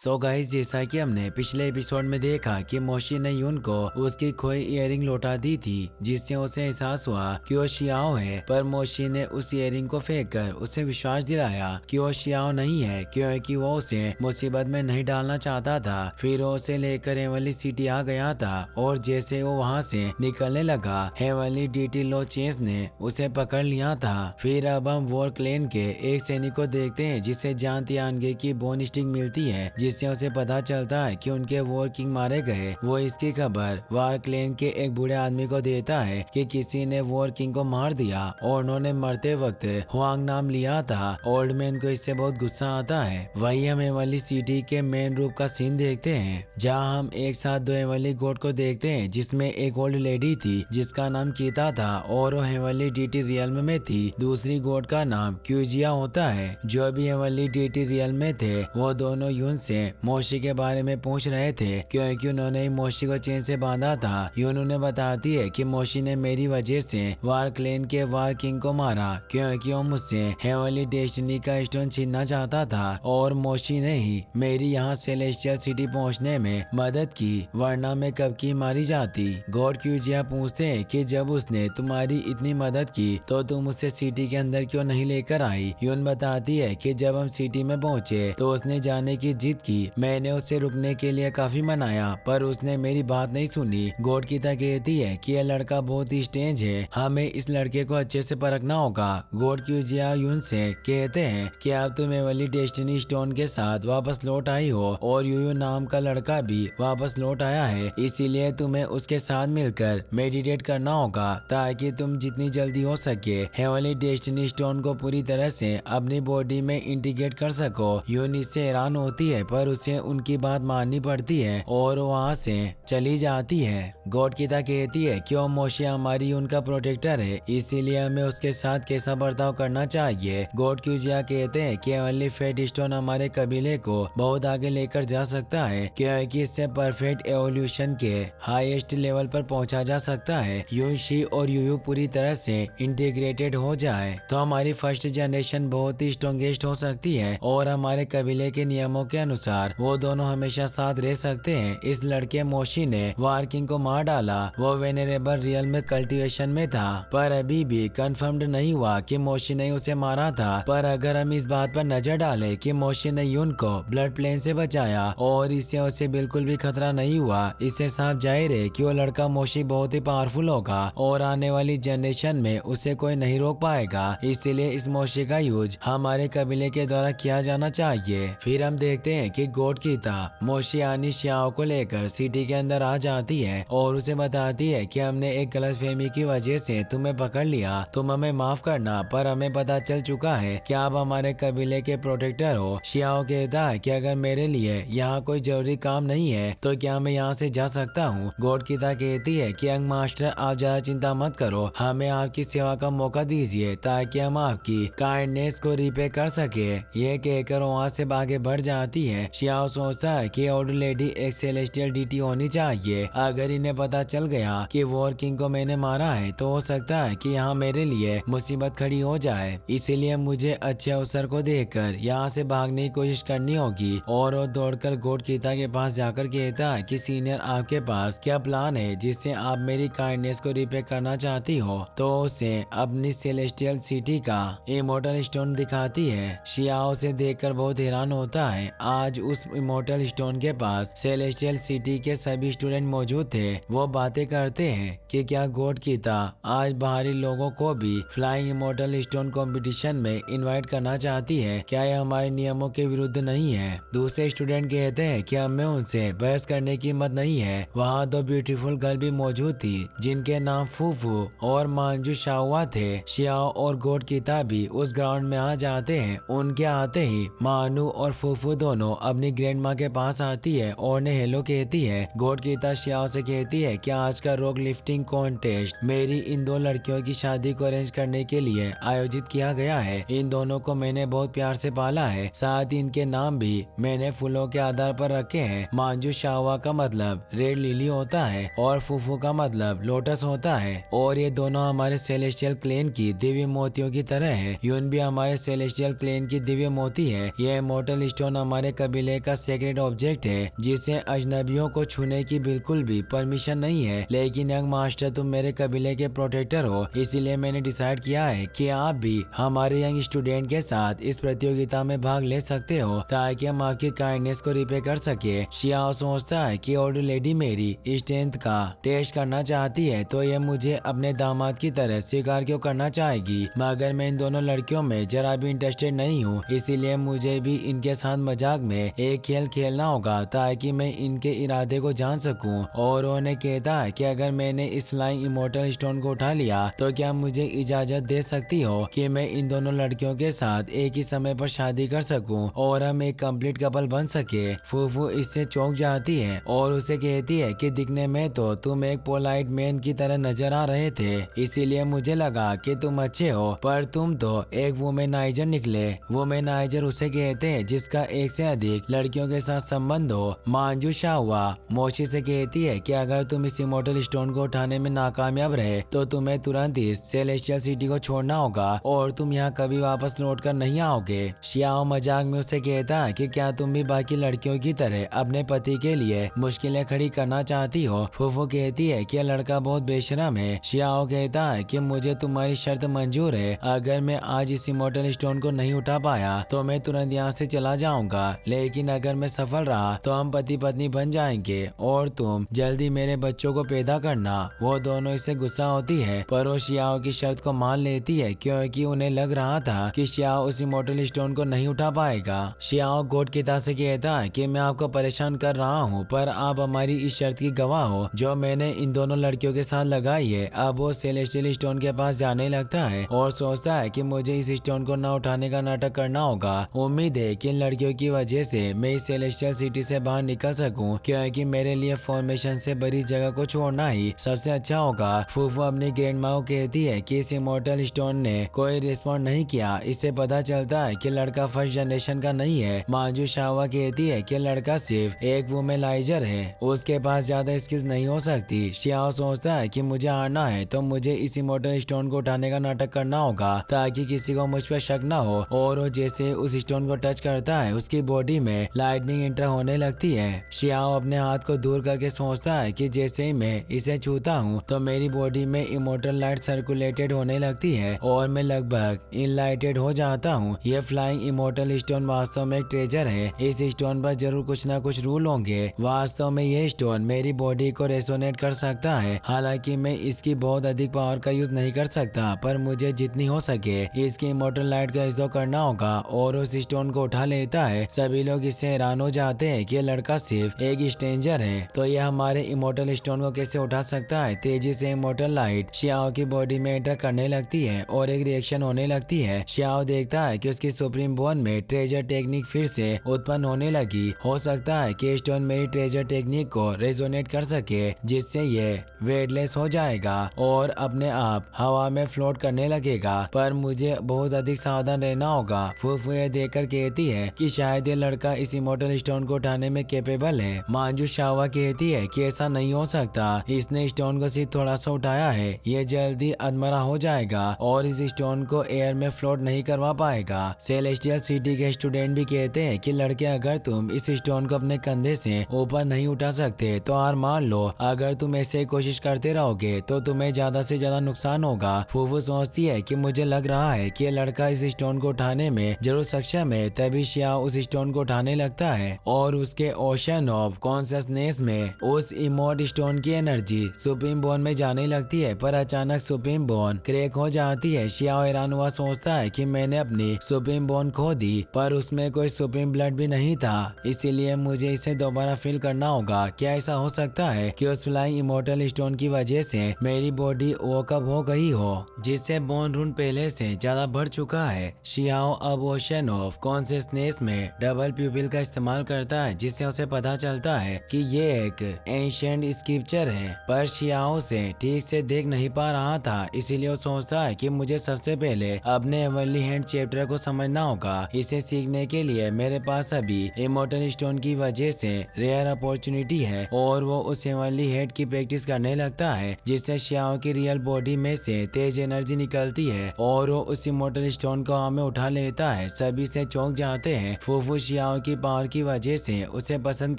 So guys, जैसा कि हमने पिछले एपिसोड में देखा कि मोशी ने यून को उसकी खोई इयररिंग लौटा दी थी, जिससे उसे एहसास हुआ कि वो शियाओ है। पर मोशी ने उस इयररिंग को फेंक कर उसे विश्वास दिलाया कि वो शियाओ नहीं है, क्योंकि वो उसे मुसीबत में नहीं डालना चाहता था। फिर वो उसे लेकर हेवनली सिटी आ गया था और जैसे वो वहाँ से निकलने लगा, हेवनली डीटी लो चेंस ने उसे पकड़ लिया था। फिर अब हम वॉर क्लेन के एक सैनिक को देखते हैं जिसे जान तियानगे की बोन स्टिक मिलती है, जिससे उसे पता चलता है कि उनके वॉर किंग मारे गए। वो इसकी खबर वार क्लेन के एक बूढ़े आदमी को देता है कि किसी ने वॉर किंग को मार दिया और उन्होंने मरते वक्त हुआंग नाम लिया था। ओल्ड मैन को इससे बहुत गुस्सा आता है। वही हम एवनली सिटी के मेन रूप का सीन देखते हैं, जहाँ हम एक साथ दो हेवनली गॉड को देखते हैं, जिसमें एक ओल्ड लेडी थी जिसका नाम कीता था और वो हेवनली डीटी रियल्म में थी। दूसरी गॉड का नाम क्यूजिया होता है। जो भी हेवनली डीटी रियल में थे, वो दोनों यून से मोशी के बारे में पूछ रहे थे, क्योंकि उन्होंने मोशी को चेन से बांधा था। यून उन्हें बताती है कि मोशी ने मेरी वजह से वार क्लेन के वार किंग को मारा, क्योंकि वो मुझसे हेवनली डेस्टिनी का स्टोन छीनना चाहता था और मोशी ने ही मेरी यहाँ सेलेस्टियल सिटी पहुँचने में मदद की, वरना मैं कब की मारी जाती। गॉड क्यूजिया पूछते हैं कि जब उसने तुम्हारी इतनी मदद की तो तुम उसे सिटी के अंदर क्यों नहीं लेकर आई। यून बताती है कि जब हम सिटी में पहुंचे तो उसने जाने की जिद की। मैंने उसे रुकने के लिए काफी मनाया, पर उसने मेरी बात नहीं सुनी। गॉड कीता कहती है कि यह लड़का बहुत ही स्ट्रेंज है, हमें इस लड़के को अच्छे से परखना होगा। गॉड क्यूजिया यून से कहते हैं कि अब तुम एवनली डेस्टिनी स्टोन के साथ वापस लौट आई हो और यूयू नाम का लड़का भी वापस लौट आया है, इसीलिए तुम्हें उसके साथ मिलकर मेडिटेट करना होगा ताकि तुम जितनी जल्दी हो सके हेवनली डेस्टिनी स्टोन को पूरी तरह से अपनी बॉडी में इंटीग्रेट कर सको। यून इससे हैरान होती है, पर उसे उनकी बात माननी पड़ती है और वहाँ से चली जाती है। गॉड कीता कहती है कि वो मोशी हमारी उनका प्रोटेक्टर है, इसीलिए हमें उसके साथ कैसा बर्ताव करना चाहिए। गॉड क्यूजिया कहते हैं कि ओनली फेट स्टोन हमारे कबीले को बहुत आगे लेकर जा सकता है, क्योंकि इससे परफेक्ट एवोल्यूशन के हाईएस्ट लेवल पर पहुंचा जा सकता है। यूशी और यूयू पूरी तरह से इंटीग्रेटेड हो जाए तो हमारी फर्स्ट जनरेशन बहुत ही स्ट्रॉन्गेस्ट हो सकती है और हमारे कबीले के नियमों के अनुसार वो दोनों हमेशा साथ रह सकते हैं। इस लड़के मोशी ने वार किंग को मार डाला। वो वेनेरेबल रियल में कल्टीवेशन में था, पर अभी भी कंफर्म्ड नहीं हुआ कि मोशी ने उसे मारा था। पर अगर हम इस बात पर नजर डालें कि मोशी ने यून को ब्लड प्लेन से बचाया और इससे उसे बिल्कुल भी खतरा नहीं हुआ, इससे साफ जाहिर है कि वो लड़का मोशी बहुत ही पावरफुल होगा और आने वाली जनरेशन में उसे कोई नहीं रोक पाएगा। इसीलिए इस मोशी का यूज हमारे कबीले के द्वारा किया जाना चाहिए। फिर हम देखते हैं कि गॉड कीता मोशी यानी शियाओ को लेकर सिटी के अंदर आ जाती है और उसे बताती है कि हमने एक गलतफहमी की वजह से तुम्हें पकड़ लिया, तुम हमें माफ करना, पर हमें पता चल चुका है कि आप हमारे कबीले के प्रोटेक्टर हो। शियाओ कहता है कि अगर मेरे लिए यहाँ कोई जरूरी काम नहीं है तो क्या मैं यहाँ से जा सकता हूँ। गॉड कीता कहती है कि यंग मास्टर, आप ज्यादा चिंता मत करो, हमें आपकी सेवा का मौका दीजिए ताकि हम आपकी काइंडनेस को रिपे कर सके। ये कहकर वहाँ से आगे बढ़ जाती है। शियाओ सोचता है कि ओल्ड लेडी एक सेलेस्टियल डीटी होनी चाहिए। अगर इन्हें पता चल गया कि वॉर किंग को मैंने मारा है तो हो सकता है कि यहाँ मेरे लिए मुसीबत खड़ी हो जाए, इसीलिए मुझे अच्छे अवसर को देखकर यहाँ से भागने की कोशिश करनी होगी। और वो दौड़कर गॉड कीता के पास जाकर कहता है कि सीनियर, आपके पास क्या प्लान है जिससे आप मेरी काइंडनेस को रिपे करना चाहती हो। तो उसे अपनी सेलेस्टियल सिटी का इमोर्टल स्टोन दिखाती है। शियाओ से देखकर बहुत हैरान होता है। आज उस इमोर्टल स्टोन के पास सेलेस्टियल सिटी के सभी स्टूडेंट मौजूद थे। वो बातें करते हैं कि क्या गॉड कीता आज बाहरी लोगों को भी फ्लाइंग इमोर्टल स्टोन कंपटीशन में इनवाइट करना चाहती है, क्या यह हमारे नियमों के विरुद्ध नहीं है। दूसरे स्टूडेंट कहते हैं कि हमें उनसे बहस करने की हिम्मत नहीं है। वहाँ दो ब्यूटीफुल गर्ल भी मौजूद थी जिनके नाम फूफू और मांजू शाहुआ थे। शियाओ और गॉड कीता भी उस ग्राउंड में आ जाते हैं। उनके आते ही मानू और फूफू दोनों अपनी ग्रैंड माँ के पास आती है और ने हेलो कहती है। गॉड कीता शियाओ से कहती है कि आज का रॉक लिफ्टिंग कॉन्टेस्ट मेरी इन दो लड़कियों की शादी को अरेंज करने के लिए आयोजित किया गया है। इन दोनों को मैंने बहुत प्यार से पाला है, साथ ही इनके नाम भी मैंने फूलों के आधार पर रखे हैं। मांजू शाहुआ का मतलब रेड लिली होता है और फूफू का मतलब लोटस होता है, और ये दोनों हमारे सेलेस्टियल क्लेन की दिव्य मोतियों की तरह है। यून भी हमारे सेलेस्टियल क्लेन की दिव्य मोती है। ये इमोर्टल स्टोन हमारे कबीले का सेक्रेट ऑब्जेक्ट है जिसे अजनबियों को छूने की बिल्कुल भी परमिशन नहीं है। लेकिन यंग मास्टर, तुम मेरे कबीले के प्रोटेक्टर हो, इसीलिए मैंने डिसाइड किया है कि आप भी हमारे यंग स्टूडेंट के साथ इस प्रतियोगिता में भाग ले सकते हो ताकि हम आपकी काइंडनेस को रिपे कर सके। शियाओ सोचता है कि ओल्ड लेडी मेरी स्ट्रेंथ का टेस्ट करना चाहती है तो ये मुझे अपने दामाद की तरह स्वीकार क्यों करना चाहेगी, मगर मैं इन दोनों लड़कियों में जरा भी इंटरेस्टेड नहीं हूँ। इसीलिए मुझे भी इनके साथ मजाक में एक खेल खेलना होगा ताकि मैं इनके इरादे को जान सकूं। और उन्हें कहता है कि अगर मैंने इस फ्लाइंग इमोर्टल स्टोन को उठा लिया तो क्या मुझे इजाजत दे सकती हो कि मैं इन दोनों लड़कियों के साथ एक ही समय पर शादी कर सकूं और हम एक कंप्लीट कपल बन सके। फूफू इससे चौंक जाती है और उसे कहती है कि दिखने में तो तुम एक पोलाइट मैन की तरह नजर आ रहे थे, इसीलिए मुझे लगा कि तुम अच्छे हो, पर तुम तो एक वुमेनाइजर निकले। वुमेनाइजर उसे कहते हैं जिसका एक से अधिक लड़कियों के साथ संबंध हो। मांजू शाहवा मोशी से कहती है कि अगर तुम इस इमोर्टल स्टोन को उठाने में नाकामयाब रहे तो तुम्हें तुरंत इस सेलेस्टियल सिटी को छोड़ना होगा और तुम यहाँ कभी वापस लौट कर नहीं आओगे। शियाओ मजाक में उसे कहता है कि क्या तुम भी बाकी लड़कियों की तरह अपने पति के लिए मुश्किलें खड़ी करना चाहती हो। फूफू कहती है कि लड़का बहुत बेशरम है। शियाओ कहता है कि मुझे तुम्हारी शर्त मंजूर है, अगर मैं आज इस इमोर्टल स्टोन को नहीं उठा पाया तो मैं तुरंत यहाँ से चला जाऊंगा, लेकिन अगर मैं सफल रहा तो हम पति पत्नी बन जाएंगे और तुम जल्दी मेरे बच्चों को पैदा करना। वो दोनों इससे गुस्सा होती है पर वो शियाओ की शर्त को मान लेती है क्योंकि उन्हें लग रहा था कि शियाओ उस इमोर्टल स्टोन को नहीं उठा पाएगा। शियाओ गोट की तरह से कहता है कि मैं आपको परेशान कर रहा हूँ पर आप हमारी इस शर्त की गवाह हो जो मैंने इन दोनों लड़कियों के साथ लगाई है। अब वो सेलेस्टियल स्टोन के पास जाने लगता है और सोचता है कि मुझे इस स्टोन को न उठाने का नाटक करना होगा। उम्मीद है कि इन लड़कियों की वजह से मैं इस सेलेस्टियल सिटी से बाहर निकल सकूं क्योंकि मेरे लिए फॉर्मेशन से बड़ी जगह को छोड़ना ही सबसे अच्छा होगा। फूफू अपनी ग्रैंड माँ को कहती है कि इस इमोर्टल स्टोन ने कोई रिस्पॉन्ड नहीं किया, इससे पता चलता है कि लड़का फर्स्ट जनरेशन का नहीं है। मांजू शाहवा कहती है कि लड़का सिर्फ एक वुमेनाइजर है, उसके पास ज्यादा स्किल्स नहीं हो सकती। शियाओ सोचता है कि मुझे हारना है तो मुझे इस इमोर्टल स्टोन को उठाने का नाटक करना होगा ताकि किसी को मुझ पर शक न हो। और वो जैसे उस स्टोन को टच करता है उसकी बॉडी में लाइटनिंग एंटर होने लगती है। शियाओ अपने हाथ को दूर करके सोचता है कि जैसे ही मैं इसे छूता हूँ तो मेरी बॉडी में इमोर्टल लाइट सर्कुलेटेड होने लगती है और मैं लगभग इनलाइटेड हो जाता हूँ। ये फ्लाइंग इमोर्टल स्टोन वास्तव में एक ट्रेजर है। इस स्टोन पर जरूर कुछ ना कुछ रूल होंगे। वास्तव में ये स्टोन मेरी बॉडी को रेसोनेट कर सकता है। हालांकि मैं इसकी बहुत अधिक पावर का यूज नहीं कर सकता पर मुझे जितनी हो सके इसकी इमोर्टल लाइट का यूज करना होगा। और उस स्टोन को उठा लेता है। सभी लोग इससे हैरान हो जाते हैं कि ये लड़का सिर्फ एक स्ट्रेंजर है तो ये हमारे इमोर्टल स्टोन को कैसे उठा सकता है। तेजी से इमोर्टल लाइट शियाओ की बॉडी में एंटर करने लगती है और एक रिएक्शन होने लगती है। शियाओ देखता है कि उसकी सुप्रीम बोन में ट्रेजर टेक्निक फिर से उत्पन्न होने लगी। हो सकता है कि स्टोन मेरी ट्रेजर टेक्निक को रेजोनेट कर सके जिससे ये वेटलेस हो जाएगा और अपने आप हवा में फ्लोट करने लगेगा, पर मुझे बहुत अधिक सावधान रहना होगा। फूफू ये देखकर कहती है कि शायद ये लड़का इस इमोर्टल स्टोन को उठाने में कैपेबल है। मांजू शाहवा कहती है कि ऐसा नहीं हो सकता, इसने स्टोन को सिर्फ थोड़ा सा उठाया है, ये जल्दी अधमरा हो जाएगा और इस स्टोन को एयर में फ्लोट नहीं करवा पाएगा। सेलेस्टियल सिटी के स्टूडेंट भी कहते हैं कि लड़के अगर तुम इस स्टोन को अपने कंधे से ऊपर नहीं उठा सकते तो हार मान लो, अगर तुम ऐसे कोशिश करते रहोगे तो तुम्हें ज्यादा से ज्यादा नुकसान होगा। फूफू सोचती है कि मुझे लग रहा है कि लड़का इस स्टोन को उठाने में जरूर सक्षम है। तभी शियाओ उस स्टोन को उठाने लगता है और उसके ओशन ऑफ कॉन्शियसनेस में उस इमोट स्टोन की एनर्जी सुप्रीम बोन में जाने लगती है, पर अचानक सुप्रीम बोन क्रैक हो जाती है। शियाओ हैरान हुआ सोचता है कि मैंने अपनी सुप्रीम बोन खो दी पर उसमें कोई सुप्रीम ब्लड भी नहीं था, इसीलिए मुझे इसे दोबारा फिल करना होगा। क्या ऐसा हो सकता है कि उस फ्लाइंग इमोर्टल स्टोन की वजह से मेरी बॉडी वोकअप हो गई हो जिससे बोन रून पहले से ज्यादा बढ़ चुका है। शियाओ अब ओशन ऑफ कॉन्शियसनेस में डबल प्यूपिल का इस्तेमाल करता है जिससे उसे पता चलता है कि ये एक एंशिएंट स्क्रिप्चर है, पर शियाओ से ठीक से देख नहीं पा रहा था, इसीलिए वो सोचता है कि मुझे सबसे पहले अपने हेवनली हैंड चैप्टर को समझना होगा। इसे सीखने के लिए मेरे पास अभी इमोर्टल स्टोन की वजह से रेयर अपॉर्चुनिटी है और वो उस हेवनली हेड की प्रैक्टिस करने लगता है जिससे शियाओ की रियल बॉडी में से तेज एनर्जी निकलती है और वो उस इमोर्टल स्टोन को हमें उठा लेता है। सभी से चौंक जाते हैं। फूफू शियाओ की पावर की वजह से उसे पसंद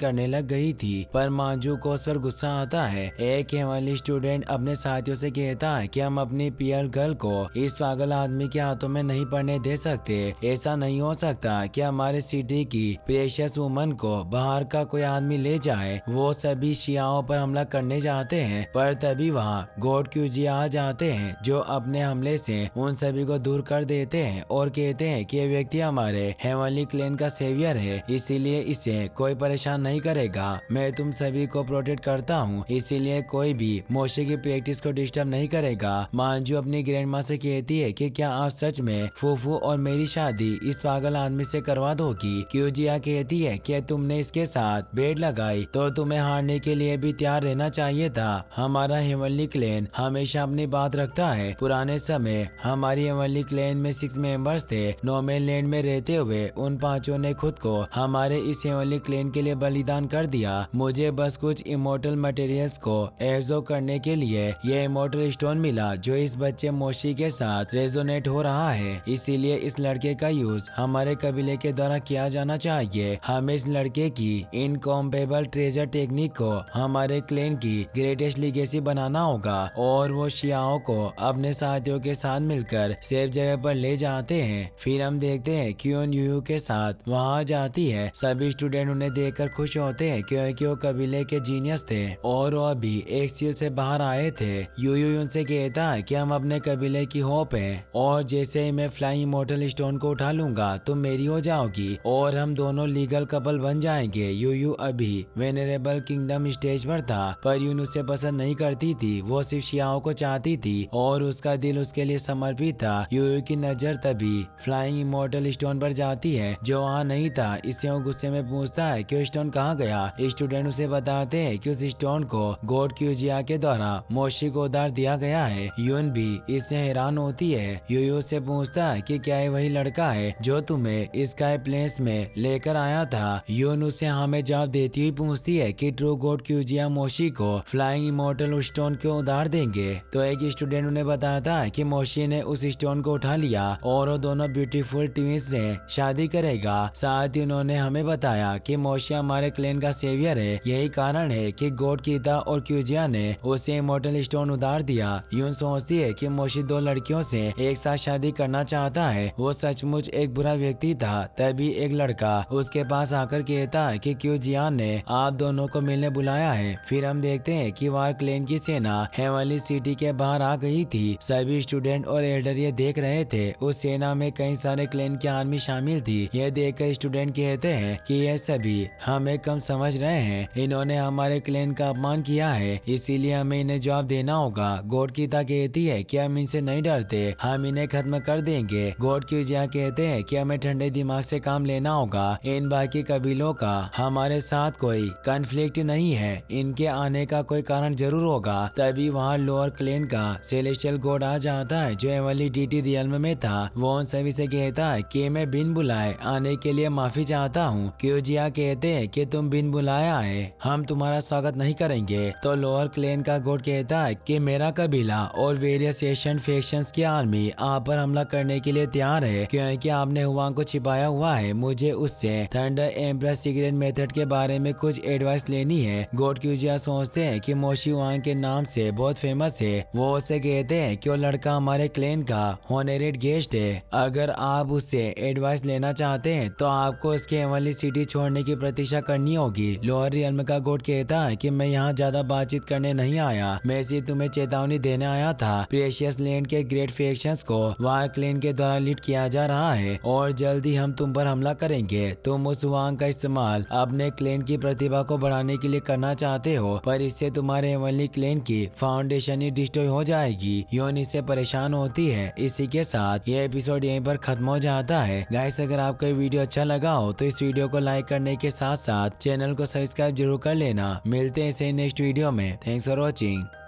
करने लग गई थी। पर मांजू को उस पर गुस्सा आता है। एक हेवनली स्टूडेंट अपने साथियों से कहता है कि हम अपनी पियर गर्ल को इस पागल आदमी के हाथों में नहीं पड़ने दे सकते। ऐसा नहीं हो सकता कि हमारे सिटी की प्रेशियस वुमन को बाहर का कोई आदमी ले जाए। वो सभी शियाओं पर हमला करने जाते हैं, पर तभी वहाँ गॉड क्यूजिया आ जाते हैं, जो अपने हमले से उन सभी को दूर कर देते हैं और कहते हैं कि ये व्यक्ति हमारे हेवनली क्लैन का सेवियर है, इसीलिए इसे कोई परेशान नहीं करेगा। मैं तुम सभी को प्रोटेक्ट करता हूँ, इसीलिए कोई भी मोशी की प्रैक्टिस को डिस्टर्ब नहीं करेगा। मांजू अपनी ग्रैंड माँ से कहती है कि क्या आप सच में फूफू और मेरी शादी इस पागल आदमी से करवा दोगी? क्यूजिया कहती है कि तुमने इसके साथ बेट लगाई तो तुम्हें हारने के लिए भी तैयार रहना चाहिए था। हमारा हेवनली क्लैन हमेशा अपनी बात रखता है। पुराने समय हमारी हेवनली क्लैन में 6 मेंबर्स थे। नोमेन लैंड में रहते हुए उन 5 ने खुद को हमारे इस हेवनली क्लैन के लिए बलिदान कर दिया। मुझे बस कुछ इमोर्टल मटेरियल्स को एब्जॉर्ब करने के लिए ये इमोर्टल स्टोन मिला जो इस बच्चे मोशी के साथ रेजोनेट हो रहा है, इसीलिए इस लड़के का यूज हमारे कबीले के द्वारा किया जाना चाहिए। हमें इस लड़के की इनकॉम्पेबल ट्रेजर टेक्निक को हमारे क्लैन की ग्रेटेस्ट लीगेसी बनाना होगा। और वो शियाओं को अपने साथियों के साथ मिलकर सेफ जगह पर ले जाते हैं। फिर हम देखते हैं क्यून यूयू के साथ वहाँ जाती है। सभी स्टूडेंट उन्हें देखकर खुश होते हैं क्योंकि वो कबीले के जीनियस थे और वो अभी एक सील से बाहर आए थे। यूयू उनसे कहता है कि हम अपने कबीले की होप है और जैसे ही मैं फ्लाइंग इमोर्टल स्टोन को उठा लूंगा तुम मेरी हो जाओगी और हम दोनों लीगल कपल बन जाएंगे। यूयू अभी वेनरेबल किंगडम स्टेज पर था, पर यून उसे पसंद नहीं करती थी। वो सिर्फ शियाओं को चाहती थी और उसका दिल उसके लिए समर्पित था। यूयू की नजर तभी फ्लाइंग इमोर्टल स्टोन पर जाती है जो वहाँ नहीं था। इससे वो गुस्से में पूछता है कि स्टोन कहाँ गया। स्टूडेंट उसे बताते हैं कि उस स्टोन को गॉड क्यूजिया के द्वारा मोशी को उधार दिया गया है। यून भी इससे हैरान होती है। यूयू से पूछता है कि क्या ये वही लड़का है जो तुम्हें स्काई प्लेस में लेकर आया था। यून उसे हमें जवाब देती हुई पूछती है कि ट्रू गॉड क्यूजिया मोशी को फ्लाइंग इमोर्टल स्टोन क्यों उधार देंगे। तो एक स्टूडेंट उन्हें बताता है कि मोशी ने उस स्टोन को उठा लिया और वो दोनों ब्यूटीफुल ट्विंस से शादी करेगा। साथ ही उन्होंने हमें बताया कि मोशी हमारे क्लैन का सेवियर है, यही कारण है कि गॉड कीता और क्यूजिया ने उसे इमोर्टल स्टोन उधार दिया। यून सोचती है कि मोशी 2 लड़कियों से एक साथ शादी करना चाहता है। वो सचमुच एक बुरा व्यक्ति था। तभी एक लड़का उसके पास आकर कहता है कि क्यूजिया ने आप दोनों को मिलने बुलाया है। फिर हम देखते हैं कि वार क्लैन की सेना हेवनली सिटी के बाहर आ गई थी। सभी स्टूडेंट और एल्डर ये देख रहे थे। उस सेना में कई सारे क्लैन की आर्मी शामिल थी। यह देखकर स्टूडेंट कहते हैं कि ये सभी हमें कम समझ रहे हैं, इन्होंने हमारे क्लैन का अपमान किया है, इसीलिए हमें इन्हें जवाब देना होगा। गॉड कीता कहती है कि हम इनसे नहीं डरते, हम इन्हें खत्म कर देंगे। गॉड क्यूजिया कहते हैं कि हमें ठंडे दिमाग से काम लेना होगा। इन बाकी कबीलों का हमारे साथ कोई कॉन्फ्लिक्ट नहीं है, इनके आने का कोई कारण जरूर होगा। तभी वहाँ लोअर क्लैन का सेलेस्टियल गॉड आ जाता है जो हेवनली डीटी रियल्म में था। वो उन सभी से कहता है कि मैं बिन बुलाए आने के लिए माफी चाहता हूँ। क्यूजिया कहते हैं कि तुम बिन बुलाए आए, हम तुम्हारा स्वागत नहीं करेंगे। तो लोअर क्लैन का गॉड कहता है कि मेरा कबीला और वेरियस एशियन फैक्शंस की आर्मी आप पर हमला करने के लिए तैयार है क्योंकि आपने हुआंग को छिपाया हुआ है। मुझे उससे थंडर एम्प्रेस सीक्रेट मेथड के बारे में कुछ एडवाइस लेनी है। गॉड क्यूजिया सोचते हैं कि मोशी हुआंग के नाम से बहुत फेमस है। वो उसे कहते हैं कि वो लड़का हमारे क्लैन का ऑनरेड गेस्ट है। अगर आप उससे एडवाइस लेना चाहते हैं तो आपको उसके हेवनली सिटी छोड़ने की प्रतीक्षा करनी होगी। लोअर रियल्म का गॉड कहता है कि मैं यहाँ ज्यादा बातचीत करने नहीं आया, मैं सिर्फ तुम्हें चेतावनी देने आया था। प्रेशियस लैंड के ग्रेट फैक्शंस को वार क्लैन के द्वारा लीड किया जा रहा है और जल्दी हम तुम पर हमला करेंगे। तुम उस हुआंग का इस्तेमाल अपने क्लैन की प्रतिभा को बढ़ाने के लिए करना चाहते हो, पर इससे तुम्हारे हेवनली क्लैन की फाउंडेशन ही डिस्ट्रॉय हो जाएगी। योन इससे परेशान होती है। इसी के साथ ये एपिसोड यहीं पर खत्म हो जाता है। गाइस, अगर आपको ये वीडियो अच्छा लगा हो तो इस वीडियो को लाइक करने के साथ साथ चैनल को सब्सक्राइब जरूर कर लेना। मिलते हैं इसे नेक्स्ट वीडियो में। Thanks for watching.